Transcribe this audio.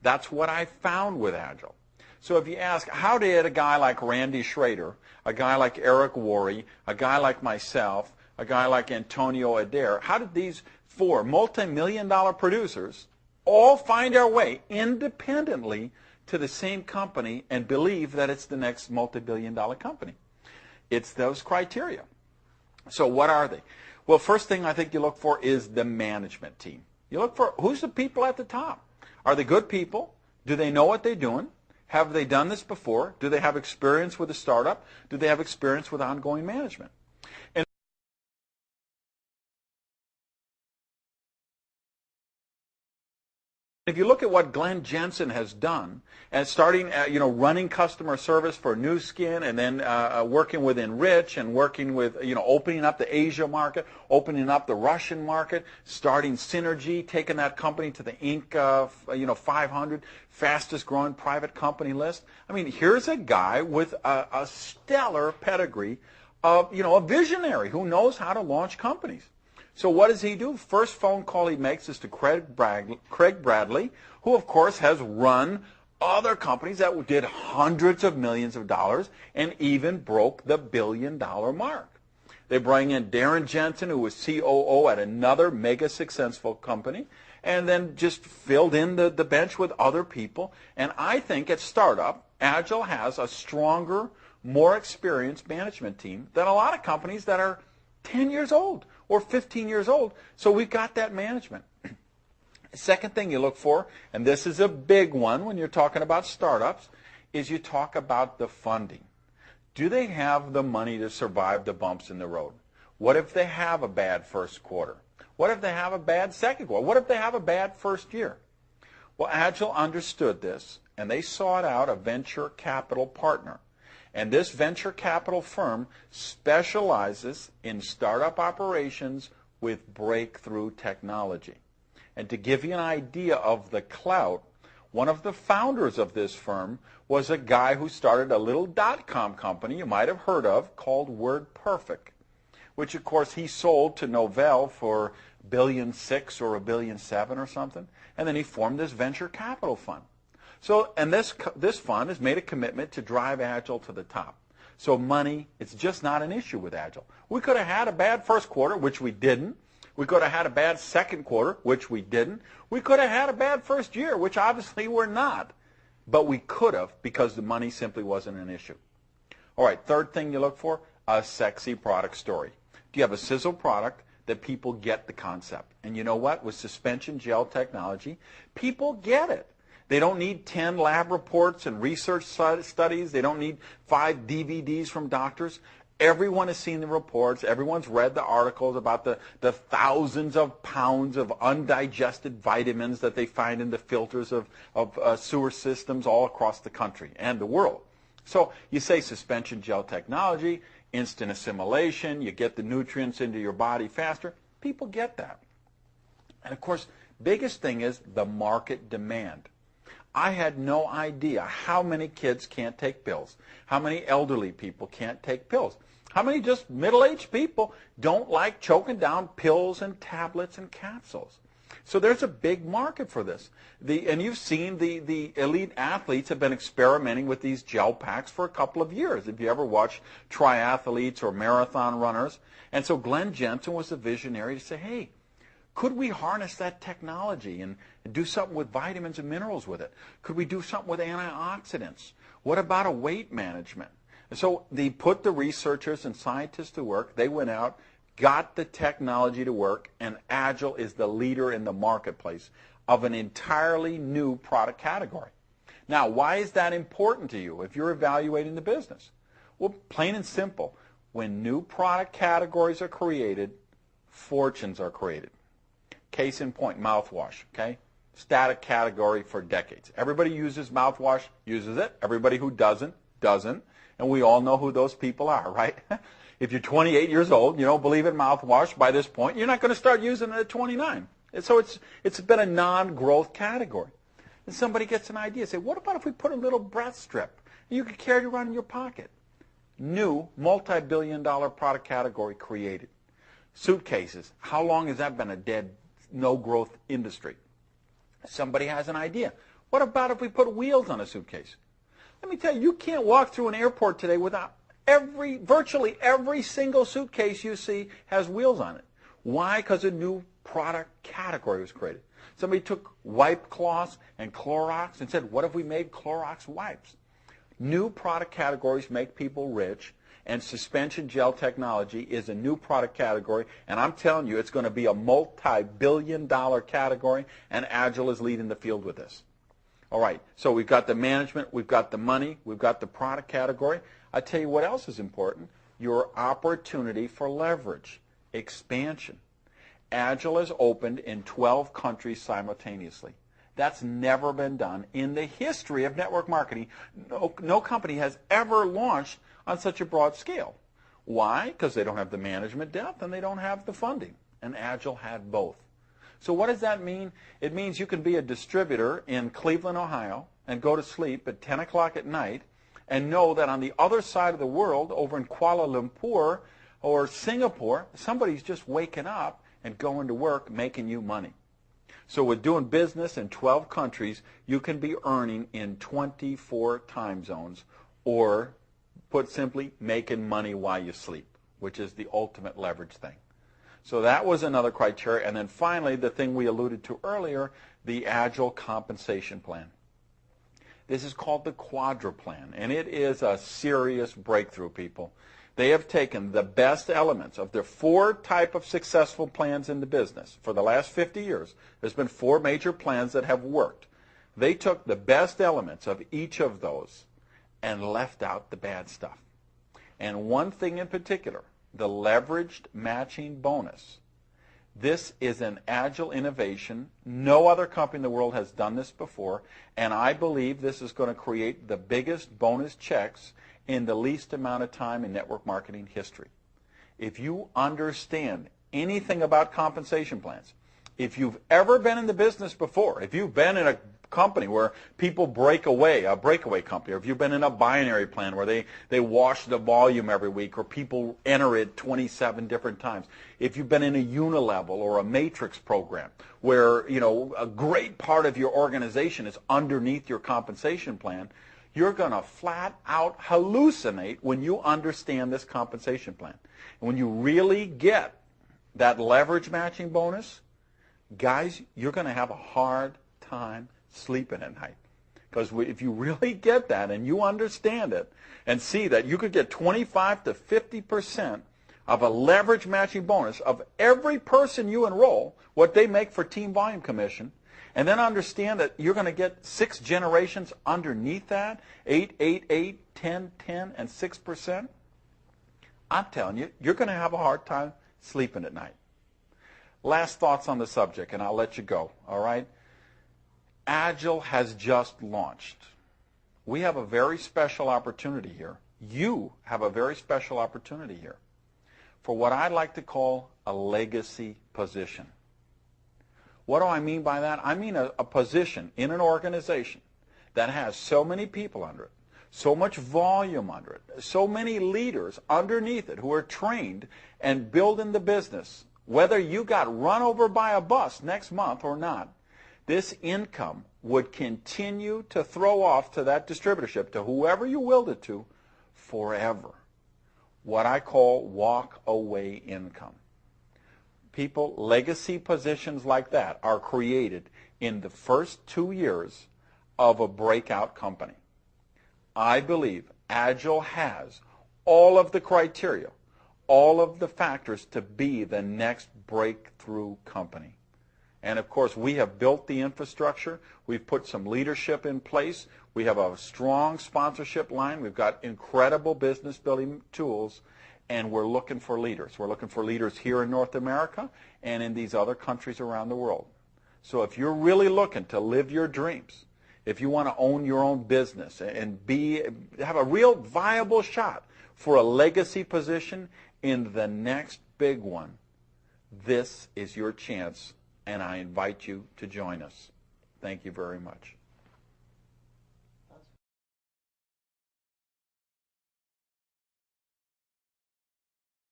That's what I found with Agile. So if you ask, how did a guy like Randy Schrader, a guy like Eric Worre, a guy like myself, a guy like Antonio Adair, how did these four multi-million-dollar producers all find our way independently to the same company and believe that it's the next multi-billion-dollar company? It's those criteria. So what are they? Well, first thing I think you look for is the management team. You look for who's the people at the top. Are they good people? Do they know what they're doing? Have they done this before? Do they have experience with a startup? Do they have experience with ongoing management? And if you look at what Glenn Jensen has done, and starting, running customer service for Nu Skin, and then working with Enrich, and working with, opening up the Asia market, opening up the Russian market, starting Synergy, taking that company to the Inc. 500 fastest growing private company list. I mean, here's a guy with a stellar pedigree of, a visionary who knows how to launch companies. So what does he do? First phone call he makes is to Craig Bradley, who of course has run other companies that did hundreds of millions of dollars and even broke the billion-dollar mark. They bring in Darren Jensen, who was COO at another mega successful company, and then just filled in the bench with other people. And I think at startup, Agile has a stronger, more experienced management team than a lot of companies that are 10 years old or 15 years old. So we've got that management. Second thing you look for, and this is a big one when you're talking about startups, is you talk about the funding. Do they have the money to survive the bumps in the road? What if they have a bad first quarter? What if they have a bad second quarter? What if they have a bad first year? Well, Agile understood this, and they sought out a venture capital partner. And this venture capital firm specializes in startup operations with breakthrough technology. And to give you an idea of the clout, one of the founders of this firm was a guy who started a little .com company you might have heard of called WordPerfect, which of course he sold to Novell for $1.6 billion or $1.7 billion or something. And then he formed this venture capital fund. So, and this fund has made a commitment to drive Agile to the top. So money, it's just not an issue with Agile. We could have had a bad first quarter, which we didn't. We could have had a bad second quarter, which we didn't. We could have had a bad first year, which obviously we're not. But we could have because the money simply wasn't an issue. All right, third thing you look for, a sexy product story. Do you have a sizzle product that people get the concept? And you know what? With suspension gel technology, people get it. They don't need 10 lab reports and research studies. They don't need 5 DVDs from doctors. Everyone has seen the reports. Everyone's read the articles about the thousands of pounds of undigested vitamins that they find in the filters of sewer systems all across the country and the world. So you say suspension gel technology, instant assimilation, you get the nutrients into your body faster. People get that. And of course, biggest thing is the market demand. I had no idea how many kids can't take pills, how many elderly people can't take pills, how many just middle-aged people don't like choking down pills and tablets and capsules. So there's a big market for this. And you've seen the elite athletes have been experimenting with these gel packs for a couple of years. If you ever watch triathletes or marathon runners. And so Glenn Jensen was the visionary to say, hey, could we harness that technology and do something with vitamins and minerals with it? Could we do something with antioxidants? What about a weight management? And so they put the researchers and scientists to work. They went out, got the technology to work, and Agile is the leader in the marketplace of an entirely new product category. Now, why is that important to you if you're evaluating the business? Well, plain and simple. When new product categories are created, fortunes are created. Case in point, mouthwash, okay? Static category for decades. Everybody uses mouthwash, uses it. Everybody who doesn't, doesn't. And we all know who those people are, right? If you're 28 years old, you don't believe in mouthwash by this point, you're not going to start using it at 29. And so it's been a non-growth category. And somebody gets an idea, say, what about if we put a little breath strip? You could carry it around in your pocket. New multi-billion-dollar product category created. Suitcases. How long has that been a dead, no-growth industry? Somebody has an idea. What about if we put wheels on a suitcase? Let me tell you, you can't walk through an airport today without virtually every single suitcase you see has wheels on it. Why? Because a new product category was created. Somebody took wipe cloths and Clorox and said, what if we made Clorox wipes? New product categories make people rich, and suspension gel technology is a new product category, and I'm telling you, it's going to be a multi-billion-dollar category, and Agel is leading the field with this. All right, so we've got the management, we've got the money, we've got the product category. I tell you what else is important, your opportunity for leverage, expansion. Agel is opened in 12 countries simultaneously. That's never been done in the history of network marketing. No company has ever launched on such a broad scale. Why? Because they don't have the management depth and they don't have the funding. And Agel had both. So what does that mean? It means you can be a distributor in Cleveland, Ohio, and go to sleep at 10 o'clock at night and know that on the other side of the world, over in Kuala Lumpur or Singapore, somebody's just waking up and going to work making you money. So with doing business in 12 countries, you can be earning in 24 time zones, or put simply, making money while you sleep, which is the ultimate leverage thing. So that was another criteria. And then finally, the thing we alluded to earlier, the Agel compensation plan. This is called the Quadra plan, and it is a serious breakthrough, people. They have taken the best elements of their 4 type of successful plans in the business. For the last 50 years, there's been 4 major plans that have worked. They took the best elements of each of those and left out the bad stuff. And one thing in particular, the leveraged matching bonus. This is an Agel innovation. No other company in the world has done this before, and I believe this is going to create the biggest bonus checks in the least amount of time in network marketing history. If you understand anything about compensation plans, if you've ever been in the business before, if you've been in a company where people break away, a breakaway company, or if you've been in a binary plan where they wash the volume every week, or people enter it 27 different times, if you've been in a unilevel or a matrix program where, you know, a great part of your organization is underneath your compensation plan, you're going to flat out hallucinate when you understand this compensation plan. And when you really get that leverage matching bonus, guys, you're going to have a hard time sleeping at night. Because if you really get that and you understand it and see that you could get 25 to 50% of a leverage matching bonus of every person you enroll, what they make for team volume commission, and then understand that you're going to get 6 generations underneath that, 8, 8, 8, 10, 10, and 6%. I'm telling you, you're going to have a hard time sleeping at night. Last thoughts on the subject, and I'll let you go, all right? Agel has just launched. We have a very special opportunity here. You have a very special opportunity here for what I'd like to call a legacy position. What do I mean by that? I mean a position in an organization that has so many people under it, so much volume under it, so many leaders underneath it who are trained and building the business. Whether you got run over by a bus next month or not, this income would continue to throw off to that distributorship, to whoever you willed it to, forever. What I call walk-away income. People, legacy positions like that are created in the first 2 years of a breakout company. I believe Agel has all of the criteria, all of the factors to be the next breakthrough company. And of course, we have built the infrastructure. We've put some leadership in place. We have a strong sponsorship line. We've got incredible business building tools. And we're looking for leaders. We're looking for leaders here in North America and in these other countries around the world. So if you're really looking to live your dreams, if you want to own your own business and have a real viable shot for a legacy position in the next big one, this is your chance, and I invite you to join us. Thank you very much.